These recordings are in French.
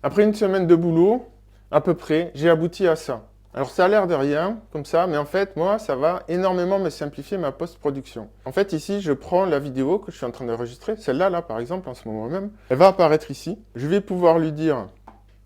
Après une semaine de boulot, à peu près, j'ai abouti à ça. Alors ça a l'air de rien, comme ça, mais en fait, moi, ça va énormément me simplifier ma post-production. En fait, ici, je prends la vidéo que je suis en train d'enregistrer, celle-là, là, par exemple, en ce moment même. Elle va apparaître ici. Je vais pouvoir lui dire,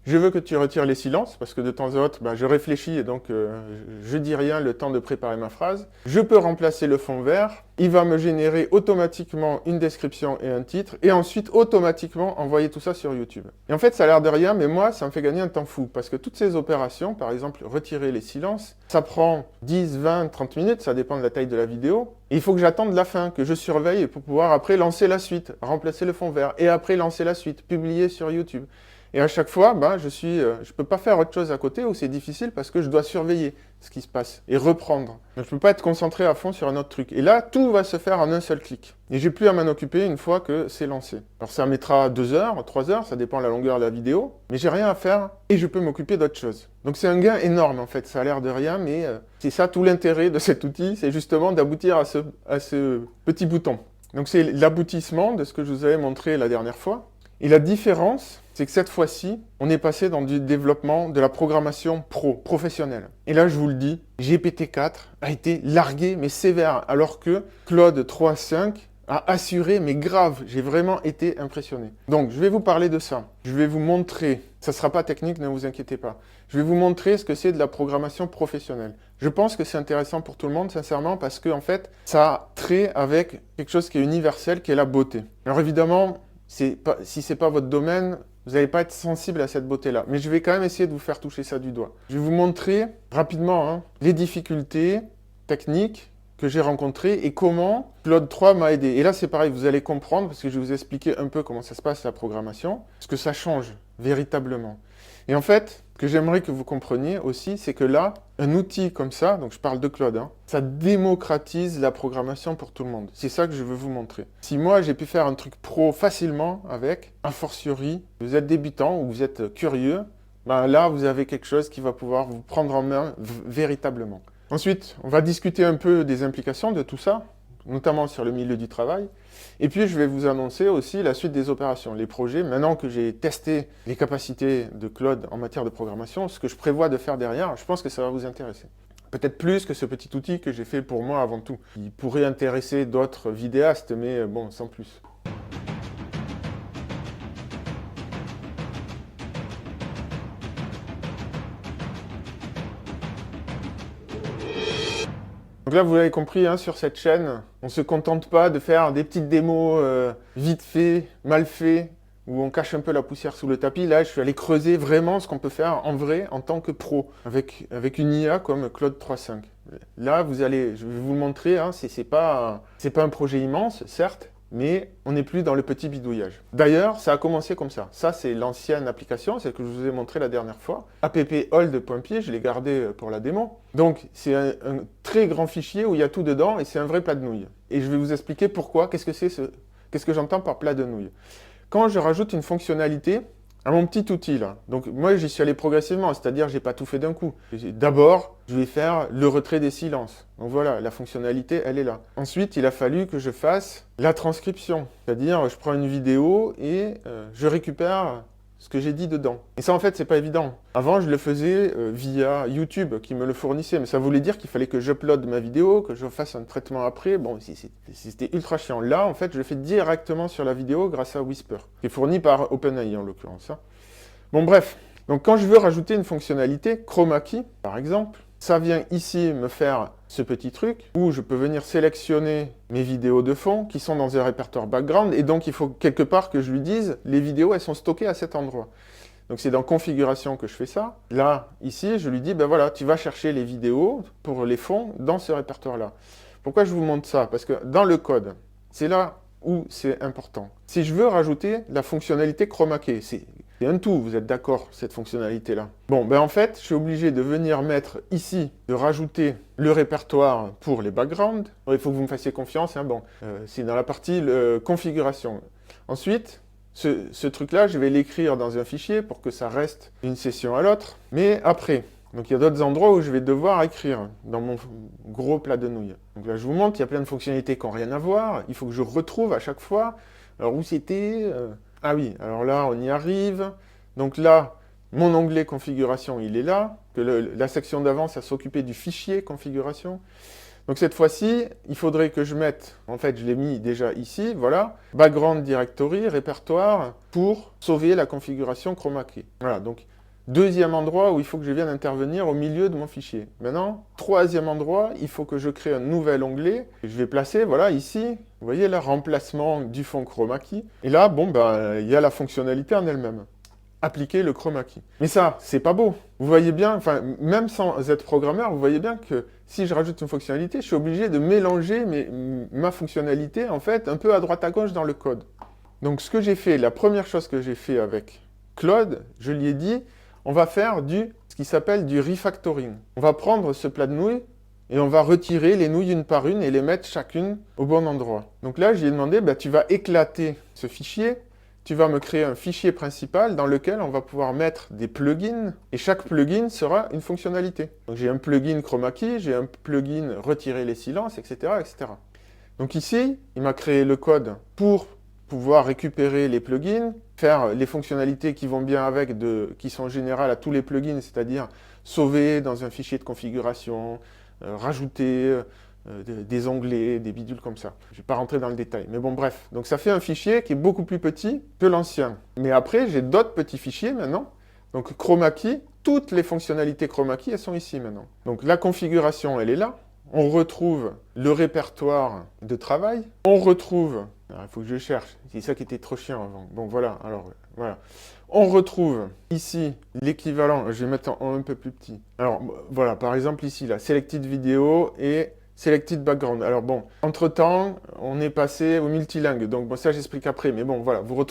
je veux que tu retires les silences, parce que de temps à autre, je réfléchis et donc je dis rien le temps de préparer ma phrase. Je peux remplacer le fond vert. Il va me générer automatiquement une description et un titre, et ensuite automatiquement envoyer tout ça sur YouTube. Et en fait, ça a l'air de rien, mais moi, ça me fait gagner un temps fou, parce que toutes ces opérations, par exemple, retirer les silences, ça prend 10, 20, 30 minutes, ça dépend de la taille de la vidéo, et il faut que j'attende la fin, que je surveille pour pouvoir après lancer la suite, remplacer le fond vert, et après lancer la suite, publier sur YouTube. Et à chaque fois, je peux pas faire autre chose à côté où c'est difficile parce que je dois surveiller ce qui se passe et reprendre. Donc, je peux pas être concentré à fond sur un autre truc. Et là, tout va se faire en un seul clic. Et j'ai plus à m'en occuper une fois que c'est lancé. Alors ça mettra 2 heures, 3 heures, ça dépend de la longueur de la vidéo, mais j'ai rien à faire et je peux m'occuper d'autre chose. Donc c'est un gain énorme en fait, ça a l'air de rien, mais c'est ça tout l'intérêt de cet outil, c'est justement d'aboutir à ce petit bouton. Donc c'est l'aboutissement de ce que je vous avais montré la dernière fois. Et la différence, c'est que cette fois-ci, on est passé dans du développement de la programmation professionnelle. Et là, je vous le dis, GPT-4 a été largué, mais sévère, alors que Claude 3.5 a assuré, mais grave, j'ai vraiment été impressionné. Donc, je vais vous parler de ça. Je vais vous montrer, ça ne sera pas technique, ne vous inquiétez pas. Je vais vous montrer ce que c'est de la programmation professionnelle. Je pense que c'est intéressant pour tout le monde, sincèrement, parce que, en fait, ça a trait avec quelque chose qui est universel, qui est la beauté. Alors évidemment, si ce n'est pas votre domaine, vous n'allez pas être sensible à cette beauté-là. Mais je vais quand même essayer de vous faire toucher ça du doigt. Je vais vous montrer rapidement les difficultés techniques que j'ai rencontrées et comment Claude 3 m'a aidé. Et là, c'est pareil, vous allez comprendre, parce que je vais vous expliquer un peu comment ça se passe la programmation, ce que ça change véritablement. Et en fait, ce que j'aimerais que vous compreniez aussi, c'est que là, un outil comme ça, donc je parle de Claude, ça démocratise la programmation pour tout le monde. C'est ça que je veux vous montrer. Si moi, j'ai pu faire un truc pro facilement avec, a fortiori, vous êtes débutant ou vous êtes curieux, là, vous avez quelque chose qui va pouvoir vous prendre en main véritablement. Ensuite, on va discuter un peu des implications de tout ça, notamment sur le milieu du travail. Et puis, je vais vous annoncer aussi la suite des opérations, les projets. Maintenant que j'ai testé les capacités de Claude en matière de programmation, ce que je prévois de faire derrière, je pense que ça va vous intéresser. Peut-être plus que ce petit outil que j'ai fait pour moi avant tout. Il pourrait intéresser d'autres vidéastes, mais bon, sans plus. Donc là, vous l'avez compris, sur cette chaîne, on ne se contente pas de faire des petites démos vite fait, mal fait, où on cache un peu la poussière sous le tapis. Là, je suis allé creuser vraiment ce qu'on peut faire en vrai en tant que pro, avec une IA comme Claude 3.5. Là, je vais vous le montrer, c'est pas un projet immense, certes, mais on n'est plus dans le petit bidouillage. D'ailleurs, ça a commencé comme ça. Ça, c'est l'ancienne application, celle que je vous ai montrée la dernière fois. apphold.py, je l'ai gardé pour la démo. Donc, c'est un très grand fichier où il y a tout dedans et c'est un vrai plat de nouilles. Et je vais vous expliquer pourquoi, qu'est-ce que j'entends par plat de nouilles. Quand je rajoute une fonctionnalité à mon petit outil là, donc moi j'y suis allé progressivement, c'est-à-dire j'ai pas tout fait d'un coup. D'abord, je vais faire le retrait des silences. Donc voilà, la fonctionnalité, elle est là. Ensuite, il a fallu que je fasse la transcription, c'est-à-dire je prends une vidéo et je récupère ce que j'ai dit dedans. Et ça, en fait, c'est pas évident. Avant, je le faisais via YouTube, qui me le fournissait, mais ça voulait dire qu'il fallait que j'uploade ma vidéo, que je fasse un traitement après. Bon, c'était ultra chiant. Là, en fait, je le fais directement sur la vidéo grâce à Whisper, qui est fourni par OpenAI, en l'occurrence. Bon, bref. Donc, quand je veux rajouter une fonctionnalité, Chroma Key, par exemple, ça vient ici me faire ce petit truc où je peux venir sélectionner mes vidéos de fond qui sont dans un répertoire background et donc il faut quelque part que je lui dise les vidéos elles sont stockées à cet endroit. Donc c'est dans configuration que je fais ça. Là, ici, je lui dis ben voilà, tu vas chercher les vidéos pour les fonds dans ce répertoire-là. Pourquoi je vous montre ça? Parce que dans le code, c'est là où c'est important. Si je veux rajouter la fonctionnalité Chroma Key, c'est un tout, vous êtes d'accord, cette fonctionnalité-là. Bon, ben en fait, je suis obligé de venir mettre ici, de rajouter le répertoire pour les backgrounds. Il faut que vous me fassiez confiance, c'est dans la partie configuration. Ensuite, ce truc-là, je vais l'écrire dans un fichier pour que ça reste d'une session à l'autre. Mais après, donc il y a d'autres endroits où je vais devoir écrire dans mon gros plat de nouilles. Donc là, je vous montre, il y a plein de fonctionnalités qui n'ont rien à voir. Il faut que je retrouve à chaque fois. Alors où c'était Ah oui, alors là, on y arrive. Donc là, mon onglet configuration, il est là. Que la section d'avant, ça s'occupait du fichier configuration. Donc cette fois-ci, il faudrait que je mette, en fait je l'ai mis déjà ici, voilà, background directory, répertoire, pour sauver la configuration chroma key. Voilà, donc deuxième endroit où il faut que je vienne intervenir au milieu de mon fichier. Maintenant, troisième endroit, il faut que je crée un nouvel onglet. Je vais placer, voilà, ici, vous voyez là, remplacement du fond chroma key. Et là, bon, ben, il y a la fonctionnalité en elle-même. Appliquer le chroma key. Mais ça, c'est pas beau. Vous voyez bien, enfin, même sans être programmeur, vous voyez bien que si je rajoute une fonctionnalité, je suis obligé de mélanger ma fonctionnalité, en fait, un peu à droite à gauche dans le code. Donc, ce que j'ai fait, la première chose que j'ai fait avec Claude, je lui ai dit, on va faire ce qui s'appelle du refactoring. On va prendre ce plat de nouilles et on va retirer les nouilles une par une et les mettre chacune au bon endroit. Donc là, je lui ai demandé, bah, tu vas éclater ce fichier. Tu vas me créer un fichier principal dans lequel on va pouvoir mettre des plugins, et chaque plugin sera une fonctionnalité. Donc j'ai un plugin chroma key, j'ai un plugin retirer les silences, etc., etc. Donc ici, il m'a créé le code pour pouvoir récupérer les plugins, faire les fonctionnalités qui vont bien avec, qui sont générales à tous les plugins, c'est-à-dire sauver dans un fichier de configuration, rajouter des onglets, des bidules comme ça. Je ne vais pas rentrer dans le détail. Mais bon, bref. Donc ça fait un fichier qui est beaucoup plus petit que l'ancien. Mais après, j'ai d'autres petits fichiers maintenant. Donc chroma key, toutes les fonctionnalités chroma key, elles sont ici maintenant. Donc la configuration, elle est là. On retrouve le répertoire de travail. On retrouve... Alors, il faut que je cherche. C'est ça qui était trop chiant avant. Bon, voilà. Alors, voilà. On retrouve ici l'équivalent. Je vais mettre en un peu plus petit. Alors, voilà. Par exemple, ici, là, Selected Video et Selected Background. Alors bon, entre-temps, on est passé au multilingue. Donc bon, ça, j'explique après. Mais bon, voilà. Vous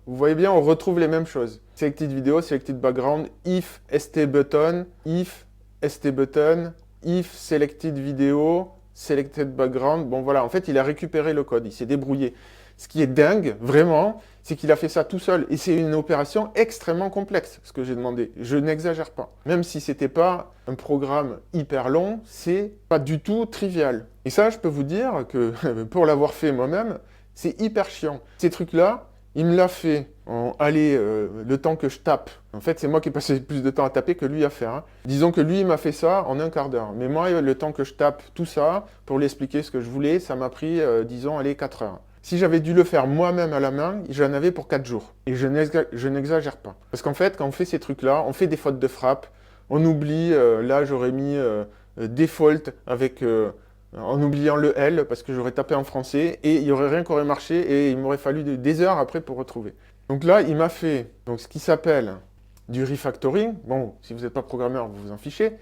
voyez bien, on retrouve les mêmes choses. Selected Video, Selected Background, if ST Button, if ST Button, if Selected Video, Selected Background. Bon, voilà. En fait, il a récupéré le code. Il s'est débrouillé. Ce qui est dingue, vraiment, c'est qu'il a fait ça tout seul. Et c'est une opération extrêmement complexe, ce que j'ai demandé. Je n'exagère pas. Même si ce n'était pas un programme hyper long, c'est pas du tout trivial. Et ça, je peux vous dire que pour l'avoir fait moi-même, c'est hyper chiant. Ces trucs-là, il me l'a fait le temps que je tape. En fait, c'est moi qui ai passé plus de temps à taper que lui à faire. Hein. Disons que lui, il m'a fait ça en un quart d'heure. Mais moi, le temps que je tape tout ça, pour lui expliquer ce que je voulais, ça m'a pris, disons, 4 heures. Si j'avais dû le faire moi-même à la main, j'en avais pour 4 jours. Et je n'exagère pas. Parce qu'en fait, quand on fait ces trucs-là, on fait des fautes de frappe, on oublie, là j'aurais mis default avec, en oubliant le L, parce que j'aurais tapé en français, et il n'y aurait rien qui aurait marché, et il m'aurait fallu des heures après pour retrouver. Donc là, il m'a fait ce qui s'appelle du refactoring. Bon, si vous n'êtes pas programmeur, vous vous en fichez.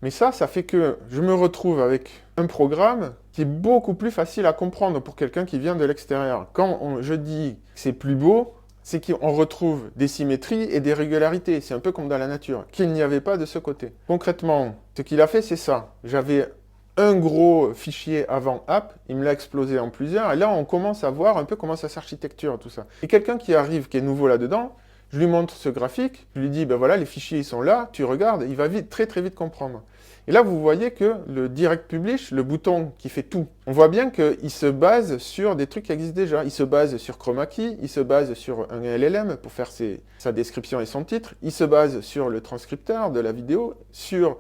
Mais ça fait que je me retrouve avec un programme qui est beaucoup plus facile à comprendre pour quelqu'un qui vient de l'extérieur. Quand je dis que c'est plus beau, c'est qu'on retrouve des symétries et des régularités. C'est un peu comme dans la nature, qu'il n'y avait pas de ce côté. Concrètement, ce qu'il a fait, c'est ça. J'avais un gros fichier avant app, il me l'a explosé en plusieurs, et là, on commence à voir un peu comment ça s'architecture, tout ça. Et quelqu'un qui arrive, qui est nouveau là-dedans, je lui montre ce graphique, je lui dis, ben voilà, les fichiers, ils sont là, tu regardes, il va vite, très très vite comprendre. Et là, vous voyez que le Direct Publish, le bouton qui fait tout, on voit bien qu'il se base sur des trucs qui existent déjà. Il se base sur chroma key, il se base sur un LLM pour faire sa description et son titre, il se base sur le transcripteur de la vidéo, sur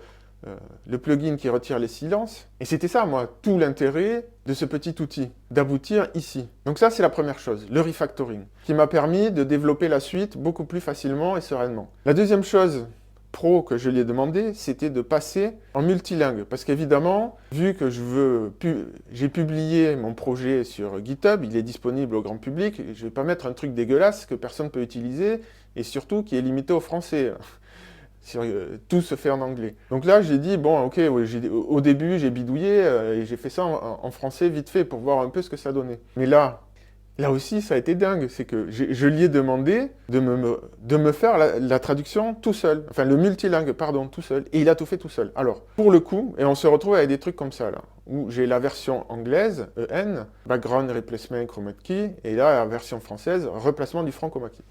le plugin qui retire les silences. Et c'était ça, moi, tout l'intérêt de ce petit outil, d'aboutir ici. Donc ça, c'est la première chose, le refactoring, qui m'a permis de développer la suite beaucoup plus facilement et sereinement. La deuxième chose pro que je lui ai demandé, c'était de passer en multilingue. Parce qu'évidemment, vu que j'ai publié mon projet sur GitHub, il est disponible au grand public, je ne vais pas mettre un truc dégueulasse que personne ne peut utiliser, et surtout qui est limité au français. Tout se fait en anglais. Donc là, j'ai dit, bon, ok, au début, j'ai bidouillé, et j'ai fait ça en français vite fait pour voir un peu ce que ça donnait. Mais là aussi, ça a été dingue. C'est que je lui ai demandé de me faire la traduction tout seul. Enfin, le multilingue, pardon, tout seul. Et il a tout fait tout seul. Alors, pour le coup, et on se retrouve avec des trucs comme ça, là, où j'ai la version anglaise, EN, Background Replacement Chroma Key, et là, la version française, Replacement du franc chroma key.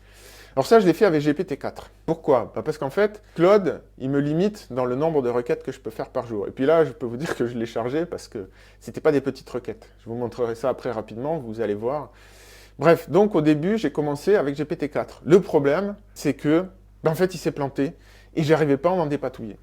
Alors ça, je l'ai fait avec GPT-4. Pourquoi? Parce qu'en fait, Claude, il me limite dans le nombre de requêtes que je peux faire par jour. Et puis là, je peux vous dire que je l'ai chargé parce que c'était pas des petites requêtes. Je vous montrerai ça après rapidement, vous allez voir. Bref, donc au début, j'ai commencé avec GPT-4. Le problème, c'est que, en fait, il s'est planté et j'arrivais pas à m'en dépatouiller.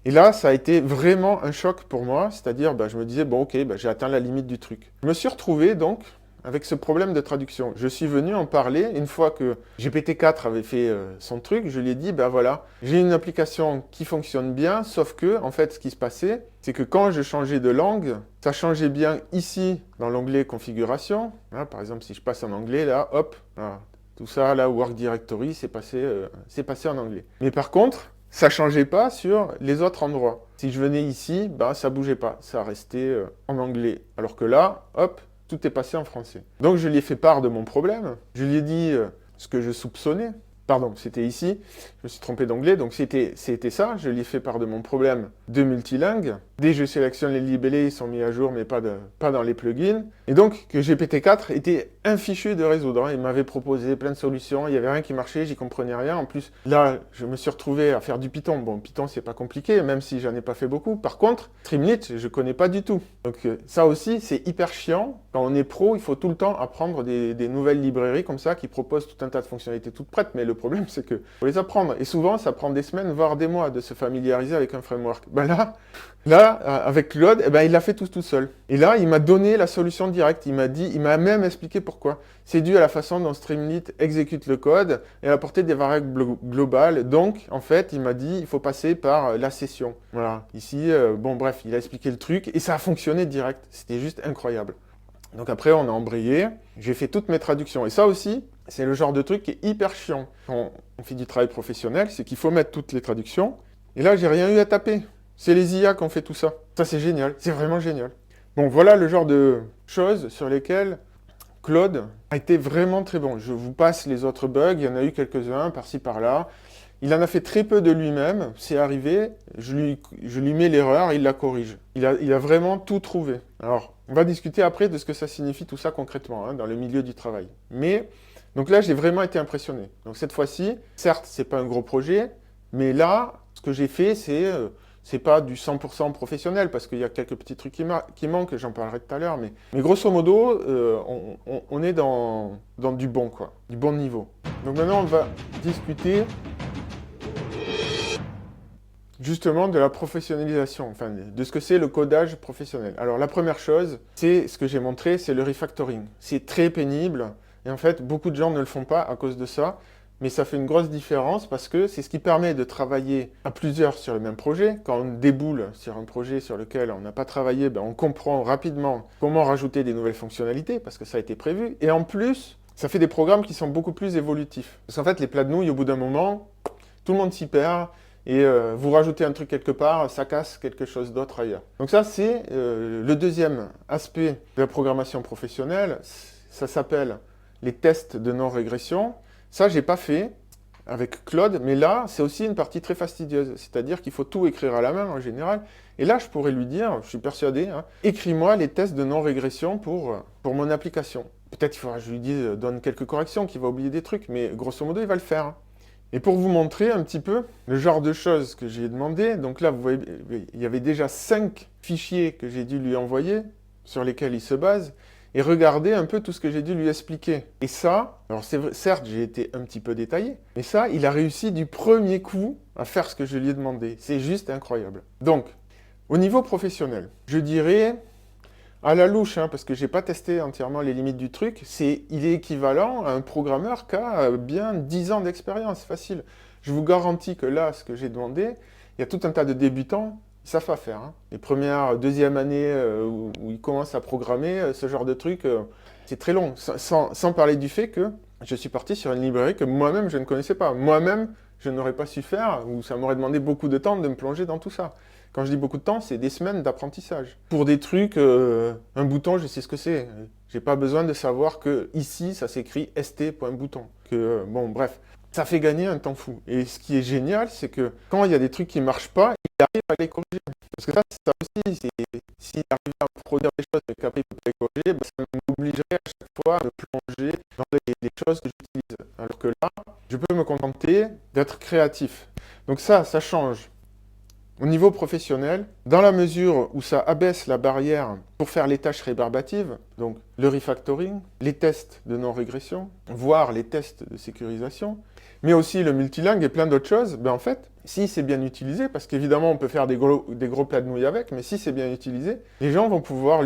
Et là, ça a été vraiment un choc pour moi, c'est-à-dire, je me disais, bon, ok, j'ai atteint la limite du truc. Je me suis retrouvé donc avec ce problème de traduction. Je suis venu en parler une fois que GPT-4 avait fait son truc, je lui ai dit, voilà, j'ai une application qui fonctionne bien, sauf que, en fait, ce qui se passait, c'est que quand je changeais de langue, ça changeait bien ici, dans l'onglet configuration. Là, par exemple, si je passe en anglais, là, hop, là, tout ça, là, Work Directory, c'est passé en anglais. Mais par contre, ça changeait pas sur les autres endroits. Si je venais ici, ça bougeait pas, ça restait en anglais. Alors que là, hop, tout est passé en français. Donc je lui ai fait part de mon problème, je lui ai dit ce que je soupçonnais. Pardon, c'était ici, je me suis trompé d'onglet, donc c'était ça, je lui ai fait part de mon problème de multilingue. Dès que je sélectionne les libellés, ils sont mis à jour, mais pas dans les plugins. Et donc, que GPT-4 était infichu de résoudre. Il m'avait proposé plein de solutions, il n'y avait rien qui marchait, j'y comprenais rien. En plus, là, je me suis retrouvé à faire du Python. Bon, Python, c'est pas compliqué, même si j'en ai pas fait beaucoup. Par contre, Streamlit, je connais pas du tout. Donc ça aussi, c'est hyper chiant. Quand on est pro, il faut tout le temps apprendre des nouvelles librairies comme ça qui proposent tout un tas de fonctionnalités toutes prêtes. Mais le problème, c'est que faut les apprendre. Et souvent, ça prend des semaines, voire des mois de se familiariser avec un framework. Là, avec Claude, il l'a fait tout seul. Et là, il m'a donné la solution directe. Il m'a même expliqué pourquoi. C'est dû à la façon dont Streamlit exécute le code et à la portée des variables globales. Donc, en fait, il m'a dit, il faut passer par la session. Voilà. Ici, bref, il a expliqué le truc et ça a fonctionné direct. C'était juste incroyable. Donc après, on a embrayé. J'ai fait toutes mes traductions. Et ça aussi, c'est le genre de truc qui est hyper chiant. Quand on fait du travail professionnel, c'est qu'il faut mettre toutes les traductions. Et là, j'ai rien eu à taper. C'est les IA qui ont fait tout ça. Ça, c'est génial. C'est vraiment génial. Bon, voilà le genre de choses sur lesquelles Claude a été vraiment très bon. Je vous passe les autres bugs. Il y en a eu quelques-uns, par-ci, par-là. Il en a fait très peu de lui-même. C'est arrivé. Je lui mets l'erreur, il la corrige. Il a vraiment tout trouvé. Alors, on va discuter après de ce que ça signifie tout ça concrètement, dans le milieu du travail. Mais, donc là, j'ai vraiment été impressionné. Donc cette fois-ci, certes, c'est pas un gros projet, mais là, ce que j'ai fait, c'est pas du 100% professionnel, parce qu'il y a quelques petits trucs qui manquent, j'en parlerai tout à l'heure, mais grosso modo, on est dans du bon, quoi, du bon niveau. Donc maintenant, on va discuter justement de la professionnalisation, enfin de ce que c'est le codage professionnel. Alors la première chose, c'est ce que j'ai montré, c'est le refactoring. C'est très pénible, et en fait, beaucoup de gens ne le font pas à cause de ça. Mais ça fait une grosse différence parce que c'est ce qui permet de travailler à plusieurs sur le même projet. Quand on déboule sur un projet sur lequel on n'a pas travaillé, on comprend rapidement comment rajouter des nouvelles fonctionnalités parce que ça a été prévu. Et en plus, ça fait des programmes qui sont beaucoup plus évolutifs. Parce qu'en fait, les plats de nouilles, au bout d'un moment, tout le monde s'y perd. Et vous rajoutez un truc quelque part, ça casse quelque chose d'autre ailleurs. Donc ça, c'est le deuxième aspect de la programmation professionnelle. Ça s'appelle les tests de non-régression. Ça, j'ai pas fait avec Claude, mais là, c'est aussi une partie très fastidieuse. C'est-à-dire qu'il faut tout écrire à la main en général. Et là, je pourrais lui dire, je suis persuadé, écris-moi les tests de non-régression pour mon application. Peut-être qu'il faudra que je lui dise, donne quelques corrections, qu'il va oublier des trucs, mais grosso modo, il va le faire. Et pour vous montrer un petit peu le genre de choses que j'ai demandé, donc là, vous voyez, il y avait déjà 5 fichiers que j'ai dû lui envoyer, sur lesquels il se base, et regardez un peu tout ce que j'ai dû lui expliquer. Et ça, alors c'est vrai, certes, j'ai été un petit peu détaillé, mais ça, il a réussi du premier coup à faire ce que je lui ai demandé. C'est juste incroyable. Donc, au niveau professionnel, je dirais, à la louche, parce que j'ai pas testé entièrement les limites du truc, il est équivalent à un programmeur qui a bien 10 ans d'expérience, facile. Je vous garantis que là, ce que j'ai demandé, il y a tout un tas de débutants, ils savent pas faire. Les premières, deuxième année où ils commencent à programmer, ce genre de truc, c'est très long. Sans parler du fait que je suis parti sur une librairie que moi-même, je ne connaissais pas. Moi-même, je n'aurais pas su faire, ou ça m'aurait demandé beaucoup de temps de me plonger dans tout ça. Quand je dis beaucoup de temps, c'est des semaines d'apprentissage. Pour des trucs, un bouton, je sais ce que c'est. J'ai pas besoin de savoir que ici, ça s'écrit st.bouton. Bon, bref. Ça fait gagner un temps fou. Et ce qui est génial, c'est que quand il y a des trucs qui ne marchent pas, il arrive à les corriger. Parce que ça aussi, s'il arrive à produire des choses et qu'après il peut les corriger, ça m'obligerait à chaque fois à me plonger dans les choses que j'utilise. Alors que là, je peux me contenter d'être créatif. Donc ça change Au niveau professionnel, dans la mesure où ça abaisse la barrière pour faire les tâches rébarbatives, donc le refactoring, les tests de non-régression, voire les tests de sécurisation, mais aussi le multilingue et plein d'autres choses, ben en fait, si c'est bien utilisé, parce qu'évidemment on peut faire des gros plats de nouilles avec, mais si c'est bien utilisé, les gens vont pouvoir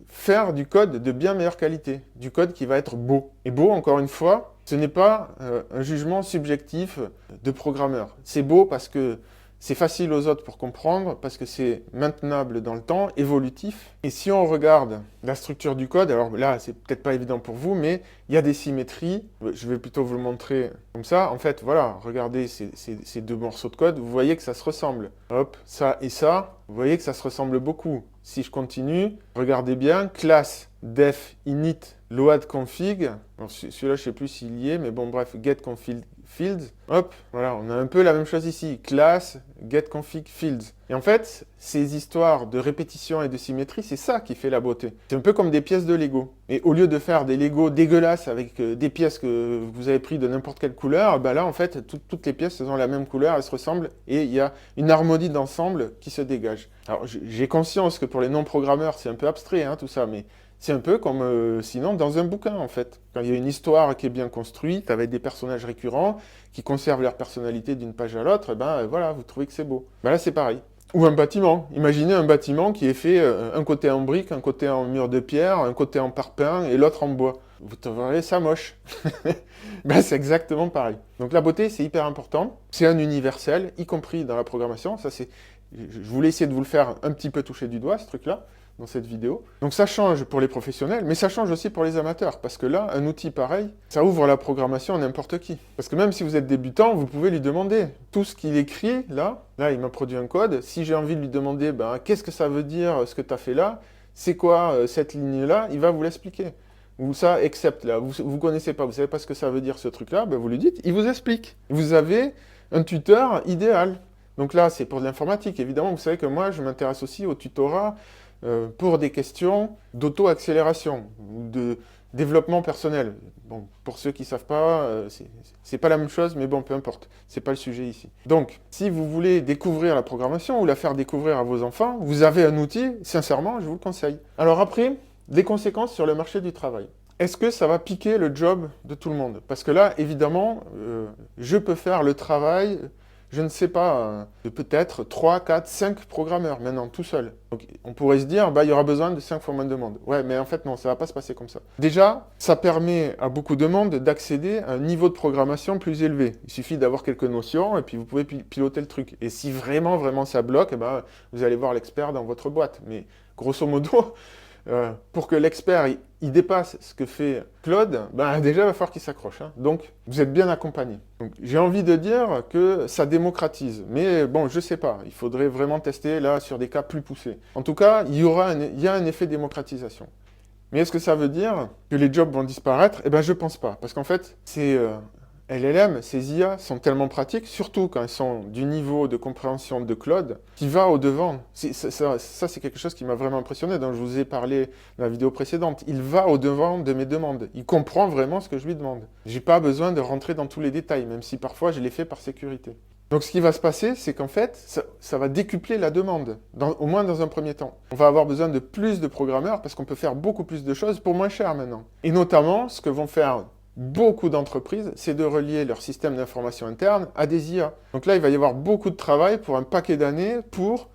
faire du code de bien meilleure qualité, du code qui va être beau. Et beau, encore une fois, ce n'est pas un jugement subjectif de programmeur. C'est beau parce que c'est facile aux autres pour comprendre, parce que c'est maintenable dans le temps, évolutif. Et si on regarde la structure du code, alors là, c'est peut-être pas évident pour vous, mais il y a des symétries. Je vais plutôt vous le montrer comme ça. En fait, voilà, regardez ces deux morceaux de code, vous voyez que ça se ressemble. Hop, ça et ça, vous voyez que ça se ressemble beaucoup. Si je continue, regardez bien, classe def init load config. Celui-là, je sais plus s'il y est, mais bon, bref, get config fields. Hop, voilà, on a un peu la même chose ici. Classe get config fields. Et en fait, ces histoires de répétition et de symétrie, c'est ça qui fait la beauté. C'est un peu comme des pièces de Lego. Et au lieu de faire des Lego dégueulasses avec des pièces que vous avez pris de n'importe quelle couleur, ben là, en fait, toutes les pièces, elles ont la même couleur, elles se ressemblent, et il y a une harmonie d'ensemble qui se dégage. Alors, j'ai conscience que pour les non-programmeurs, c'est un peu abstrait, hein, tout ça, mais c'est un peu comme, sinon, dans un bouquin, en fait. Quand il y a une histoire qui est bien construite, avec des personnages récurrents, qui conservent leur personnalité d'une page à l'autre, ben voilà, vous trouvez que c'est beau. Ben là, c'est pareil. Ou un bâtiment. Imaginez un bâtiment qui est fait un côté en brique, un côté en mur de pierre, un côté en parpaing et l'autre en bois. Vous trouverez ça moche. Ben, c'est exactement pareil. Donc la beauté, c'est hyper important. C'est un universel, y compris dans la programmation. Ça, je voulais essayer de vous le faire un petit peu toucher du doigt, ce truc-là, dans cette vidéo. Donc ça change pour les professionnels, mais ça change aussi pour les amateurs, parce que là, un outil pareil, ça ouvre la programmation à n'importe qui. Parce que même si vous êtes débutant, vous pouvez lui demander tout ce qu'il écrit, là, il m'a produit un code, si j'ai envie de lui demander, ben, qu'est-ce que ça veut dire, ce que tu as fait là, c'est quoi cette ligne-là, il va vous l'expliquer. Ou ça, except là, vous connaissez pas, vous savez pas ce que ça veut dire ce truc-là, ben vous lui dites, il vous explique. Vous avez un tuteur idéal. Donc là, c'est pour de l'informatique. Évidemment, vous savez que moi, je m'intéresse aussi au tutorat pour des questions d'auto-accélération ou de développement personnel. Bon, pour ceux qui ne savent pas, c'est pas la même chose, mais bon, peu importe. C'est pas le sujet ici. Donc, si vous voulez découvrir la programmation ou la faire découvrir à vos enfants, vous avez un outil, sincèrement, je vous le conseille. Alors après, les conséquences sur le marché du travail. Est-ce que ça va piquer le job de tout le monde? Parce que là, évidemment, je peux faire le travail, je ne sais pas, de peut-être 3, 4, 5 programmeurs maintenant, tout seul. Donc on pourrait se dire, bah, il y aura besoin de 5 fois moins de monde. Ouais, mais en fait, non, ça ne va pas se passer comme ça. Déjà, ça permet à beaucoup de monde d'accéder à un niveau de programmation plus élevé. Il suffit d'avoir quelques notions et puis vous pouvez piloter le truc. Et si vraiment, vraiment ça bloque, eh ben, vous allez voir l'expert dans votre boîte. Mais grosso modo, pour que l'expert il dépasse ce que fait Claude, ben déjà il va falloir qu'il s'accroche. Hein. Donc vous êtes bien accompagné. Donc j'ai envie de dire que ça démocratise. Mais bon, je sais pas. Il faudrait vraiment tester là sur des cas plus poussés. En tout cas, il y a un effet démocratisation. Mais est-ce que ça veut dire que les jobs vont disparaître? Eh ben je pense pas. Parce qu'en fait, ces LLM, ces IA sont tellement pratiques, surtout quand elles sont du niveau de compréhension de Claude, qui va au-devant. Ça, c'est quelque chose qui m'a vraiment impressionné, dont je vous ai parlé dans la vidéo précédente. Il va au-devant de mes demandes. Il comprend vraiment ce que je lui demande. J'ai pas besoin de rentrer dans tous les détails, même si parfois je les fais par sécurité. Donc ce qui va se passer, c'est qu'en fait, ça va décupler la demande, au moins dans un premier temps. On va avoir besoin de plus de programmeurs parce qu'on peut faire beaucoup plus de choses pour moins cher maintenant. Et notamment, ce que vont faire beaucoup d'entreprises, c'est de relier leur système d'information interne à des IA. Donc là, il va y avoir beaucoup de travail pour un paquet d'années pour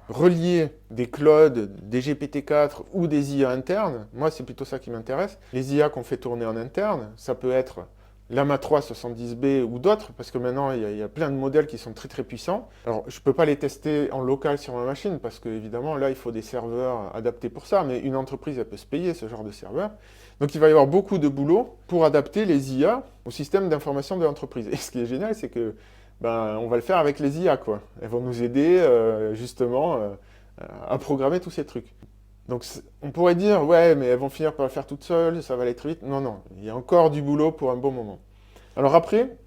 relier des Claude, des GPT-4 ou des IA internes. Moi, c'est plutôt ça qui m'intéresse. Les IA qu'on fait tourner en interne, ça peut être Llama 3 70B ou d'autres, parce que maintenant, il y a plein de modèles qui sont très très puissants. Alors, je ne peux pas les tester en local sur ma machine, parce qu'évidemment, là, il faut des serveurs adaptés pour ça, mais une entreprise, elle peut se payer ce genre de serveur. Donc, il va y avoir beaucoup de boulot pour adapter les IA au système d'information de l'entreprise. Et ce qui est génial, c'est que on va le faire avec les IA, quoi. Elles vont nous aider, justement, à programmer tous ces trucs. Donc on pourrait dire, ouais, mais elles vont finir par le faire toutes seules, ça va aller très vite. Non, non, il y a encore du boulot pour un bon moment. Alors après,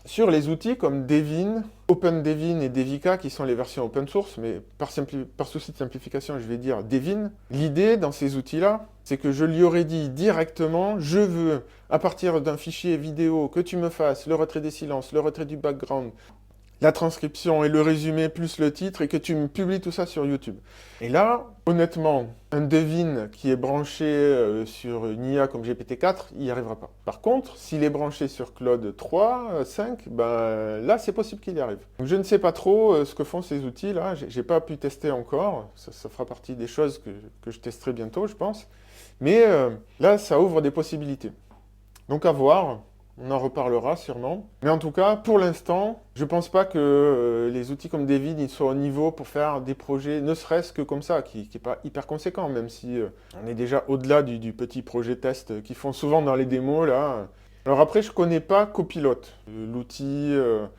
sur les outils comme Devin, OpenDevin et Devika, qui sont les versions open source, mais par souci de simplification, je vais dire Devin. L'idée dans ces outils-là, c'est que je lui aurais dit directement, je veux, à partir d'un fichier vidéo, que tu me fasses le retrait des silences, le retrait du background, la transcription et le résumé plus le titre et que tu me publies tout ça sur YouTube. Et là, honnêtement, un Devin qui est branché sur une IA comme GPT-4, il n'y arrivera pas. Par contre, s'il est branché sur Claude 3, 5, ben, là, c'est possible qu'il y arrive. Donc, je ne sais pas trop ce que font ces outils-là. J'ai pas pu tester encore. Ça fera partie des choses que je testerai bientôt, je pense. Mais là, ça ouvre des possibilités. Donc à voir. On en reparlera sûrement. Mais en tout cas, pour l'instant, je ne pense pas que les outils comme Devin ils soient au niveau pour faire des projets, ne serait-ce que comme ça, qui n'est pas hyper conséquent, même si on est déjà au-delà du petit projet test qu'ils font souvent dans les démos, là. Alors après, je ne connais pas Copilot, l'outil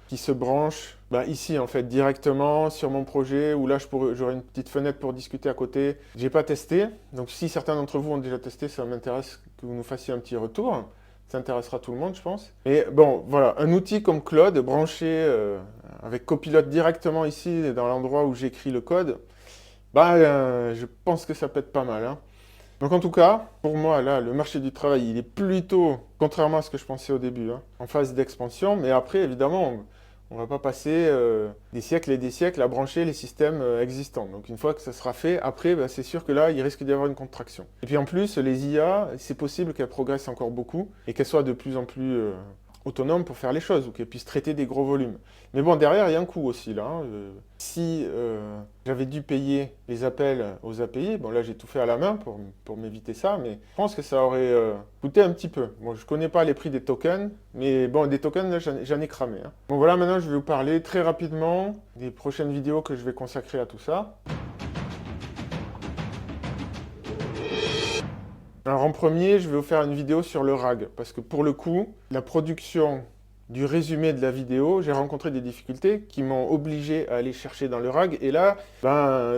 qui se branche ici, en fait, directement sur mon projet, où là, j'aurai une petite fenêtre pour discuter à côté. Je n'ai pas testé, donc si certains d'entre vous ont déjà testé, ça m'intéresse que vous nous fassiez un petit retour. Ça intéressera tout le monde, je pense. Et bon, voilà, un outil comme Claude, branché avec Copilot directement ici, dans l'endroit où j'écris le code, je pense que ça peut être pas mal. Hein. Donc en tout cas, pour moi, là, le marché du travail, il est plutôt, contrairement à ce que je pensais au début, hein, en phase d'expansion. Mais après, évidemment, on ne va pas passer des siècles et des siècles à brancher les systèmes existants. Donc une fois que ça sera fait, après, c'est sûr que là, il risque d'y avoir une contraction. Et puis en plus, les IA, c'est possible qu'elles progressent encore beaucoup et qu'elles soient de plus en plus autonomes pour faire les choses ou qu'elles puissent traiter des gros volumes. Mais bon, derrière, il y a un coût aussi là. Hein. Si j'avais dû payer les appels aux API, bon là j'ai tout fait à la main pour m'éviter ça, mais je pense que ça aurait coûté un petit peu. Bon, je connais pas les prix des tokens, mais bon, des tokens, là j'en ai cramé. Hein. Bon voilà, maintenant je vais vous parler très rapidement des prochaines vidéos que je vais consacrer à tout ça. Alors en premier, je vais vous faire une vidéo sur le RAG, parce que pour le coup, la production du résumé de la vidéo, j'ai rencontré des difficultés qui m'ont obligé à aller chercher dans le RAG, et là,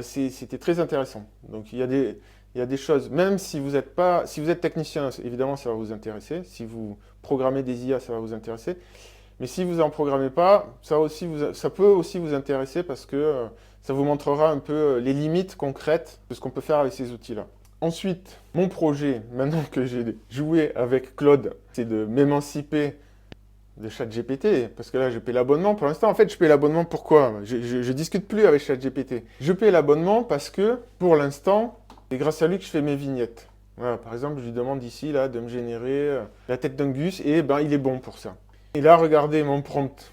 c'était très intéressant. Donc il y a des choses, même si vous êtes technicien, évidemment ça va vous intéresser, si vous programmez des IA, ça va vous intéresser, mais si vous n'en programmez pas, ça peut aussi vous intéresser parce que ça vous montrera un peu les limites concrètes de ce qu'on peut faire avec ces outils-là. Ensuite, mon projet, maintenant que j'ai joué avec Claude, c'est de m'émanciper de ChatGPT, parce que là, je paie l'abonnement. Pour l'instant, en fait, je paie l'abonnement pourquoi? Je discute plus avec ChatGPT. Je paie l'abonnement parce que, pour l'instant, c'est grâce à lui que je fais mes vignettes. Voilà, par exemple, je lui demande ici là, de me générer la tête d'un gus, et il est bon pour ça. Et là, regardez mon prompt.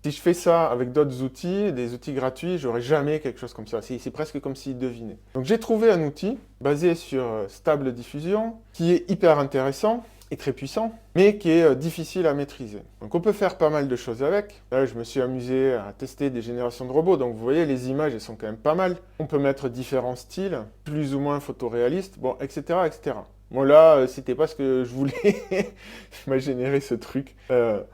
Si je fais ça avec d'autres outils, des outils gratuits, j'aurais jamais quelque chose comme ça. C'est presque comme s'il devinait. Donc j'ai trouvé un outil basé sur Stable Diffusion qui est hyper intéressant et très puissant, mais qui est difficile à maîtriser. Donc on peut faire pas mal de choses avec. Là, je me suis amusé à tester des générations de robots. Donc vous voyez, les images, elles sont quand même pas mal. On peut mettre différents styles, plus ou moins photoréalistes, bon, etc., etc. Bon là, c'était pas ce que je voulais. Il m'a généré ce truc.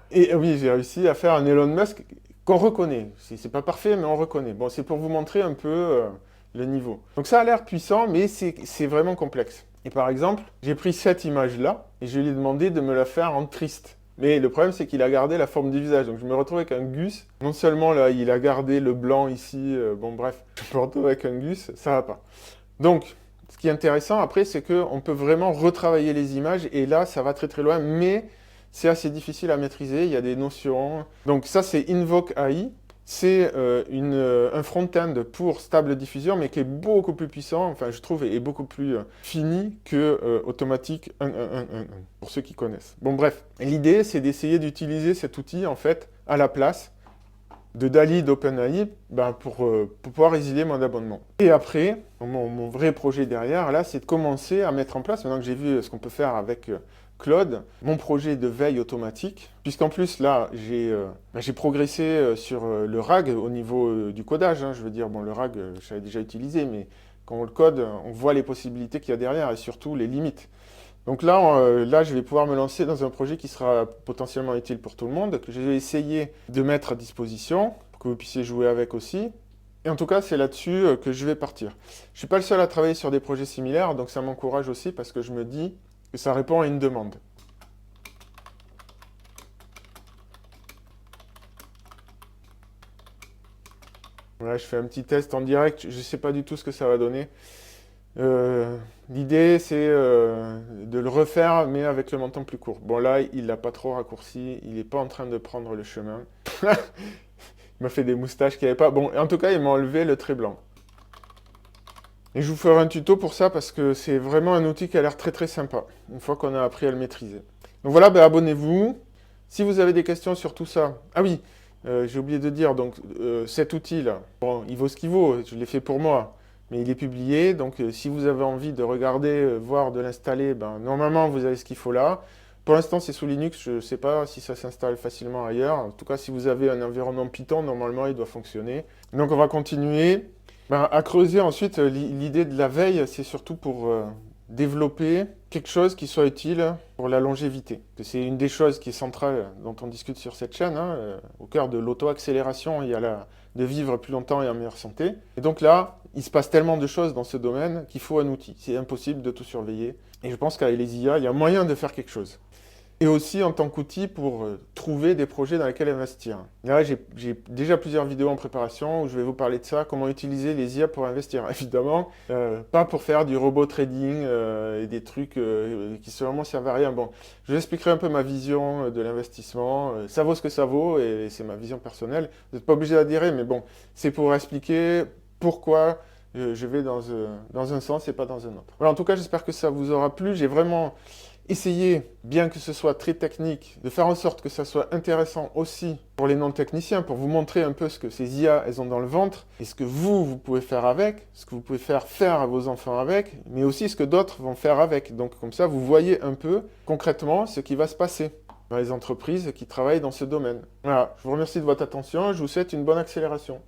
Et oui, j'ai réussi à faire un Elon Musk qu'on reconnaît. C'est pas parfait, mais on reconnaît. Bon, c'est pour vous montrer un peu le niveau. Donc ça a l'air puissant, mais c'est vraiment complexe. Et par exemple, j'ai pris cette image-là et je lui ai demandé de me la faire en triste. Mais le problème, c'est qu'il a gardé la forme du visage. Donc je me retrouve avec un gus. Non seulement là, il a gardé le blanc ici. Bon bref, je me retrouve avec un gus, ça va pas. Donc, ce qui est intéressant après, c'est qu'on peut vraiment retravailler les images et là, ça va très très loin, mais c'est assez difficile à maîtriser, il y a des notions. Donc ça, c'est Invoke AI, c'est un front-end pour Stable Diffusion, mais qui est beaucoup plus puissant, enfin je trouve, et beaucoup plus fini que Automatic 1.1.1.1, pour ceux qui connaissent. Bon bref, l'idée, c'est d'essayer d'utiliser cet outil, en fait, à la place de DALL-E d'OpenAI pour pouvoir résilier mon abonnement. Et après, mon vrai projet derrière, là, c'est de commencer à mettre en place, maintenant que j'ai vu ce qu'on peut faire avec Claude, mon projet de veille automatique, puisqu'en plus, là, j'ai progressé sur le RAG au niveau du codage. Hein, je veux dire, bon, le RAG, je l'avais déjà utilisé, mais quand on le code, on voit les possibilités qu'il y a derrière et surtout les limites. Donc là, je vais pouvoir me lancer dans un projet qui sera potentiellement utile pour tout le monde, que je vais essayer de mettre à disposition, pour que vous puissiez jouer avec aussi. Et en tout cas, c'est là-dessus que je vais partir. Je ne suis pas le seul à travailler sur des projets similaires, donc ça m'encourage aussi parce que je me dis que ça répond à une demande. Voilà, je fais un petit test en direct, je ne sais pas du tout ce que ça va donner. L'idée, c'est de le refaire, mais avec le montant plus court. Bon, là, il l'a pas trop raccourci, il n'est pas en train de prendre le chemin. Il m'a fait des moustaches qu'il n'y avait pas. Bon, en tout cas, il m'a enlevé le trait blanc. Et je vous ferai un tuto pour ça parce que c'est vraiment un outil qui a l'air très très sympa, une fois qu'on a appris à le maîtriser. Donc voilà, ben abonnez-vous. Si vous avez des questions sur tout ça... Ah oui, j'ai oublié de dire, donc cet outil-là, bon, il vaut ce qu'il vaut, je l'ai fait pour moi, mais il est publié, donc si vous avez envie de regarder, voir, de l'installer, ben, normalement vous avez ce qu'il faut là. Pour l'instant c'est sous Linux, je ne sais pas si ça s'installe facilement ailleurs. En tout cas, si vous avez un environnement Python, normalement il doit fonctionner. Donc on va continuer. Ben, à creuser ensuite, l'idée de la veille, c'est surtout pour développer quelque chose qui soit utile pour la longévité. C'est une des choses qui est centrale dont on discute sur cette chaîne. Hein, au cœur de l'auto-accélération, il y a de vivre plus longtemps et en meilleure santé. Et donc là, il se passe tellement de choses dans ce domaine qu'il faut un outil. C'est impossible de tout surveiller. Et je pense qu'avec les IA, il y a moyen de faire quelque chose. Et aussi en tant qu'outil pour trouver des projets dans lesquels investir. Là, j'ai déjà plusieurs vidéos en préparation où je vais vous parler de ça, comment utiliser les IA pour investir. Évidemment, pas pour faire du robot trading et des trucs qui seulement servent à rien. Bon, je vous expliquerai un peu ma vision de l'investissement. Ça vaut ce que ça vaut et c'est ma vision personnelle. Vous n'êtes pas obligé d'adhérer, mais bon, c'est pour expliquer pourquoi je vais dans un sens et pas dans un autre. Voilà, en tout cas, j'espère que ça vous aura plu. J'ai vraiment... Essayez, bien que ce soit très technique, de faire en sorte que ça soit intéressant aussi pour les non-techniciens, pour vous montrer un peu ce que ces IA, elles ont dans le ventre, et ce que vous pouvez faire avec, ce que vous pouvez faire à vos enfants avec, mais aussi ce que d'autres vont faire avec. Donc comme ça, vous voyez un peu concrètement ce qui va se passer dans les entreprises qui travaillent dans ce domaine. Voilà, je vous remercie de votre attention, je vous souhaite une bonne accélération.